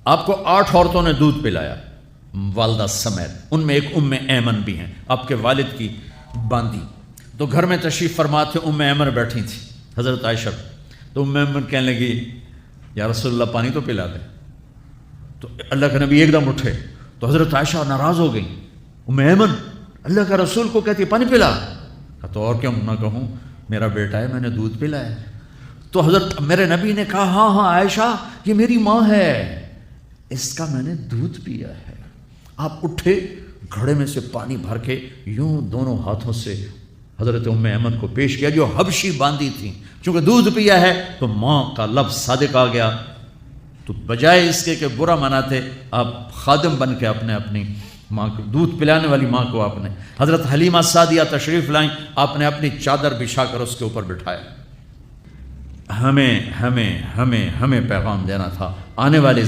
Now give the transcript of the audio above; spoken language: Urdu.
آپ کو 8 عورتوں نے دودھ پلایا والدہ سمیت، ان میں ایک ایمن بھی ہیں، آپ کے والد کی باندی۔ تو گھر میں تشریف فرما تھے، ایمن بیٹھی تھی حضرت عائشہ، تو ایمن کہنے لگی یا رسول اللہ پانی تو پلا دیں۔ تو اللہ کے نبی ایک دم اٹھے، تو حضرت عائشہ ناراض ہو گئی، ایمن اللہ کا رسول کو کہتی پانی پلا، تو اور کیا نہ کہوں، میرا بیٹا ہے، میں نے دودھ پلایا۔ تو حضرت میرے نبی نے کہا ہاں ہاں عائشہ یہ میری ماں ہے، اس کا میں نے دودھ پیا ہے۔ آپ اٹھے، گھڑے میں سے پانی بھر کے یوں دونوں ہاتھوں سے حضرت ایمن کو پیش کیا جو حبشی باندی تھی، چونکہ دودھ پیا ہے تو ماں کا لفظ صادق آ گیا۔ تو بجائے اس کے کہ برا مناتے، آپ خادم بن کے اپنی ماں کو دودھ پلانے والی ماں کو آپ نے، حضرت حلیمہ سعدیہ تشریف لائیں، آپ نے اپنی چادر بچھا کر اس کے اوپر بٹھایا۔ ہمیں پیغام دینا تھا آنے والے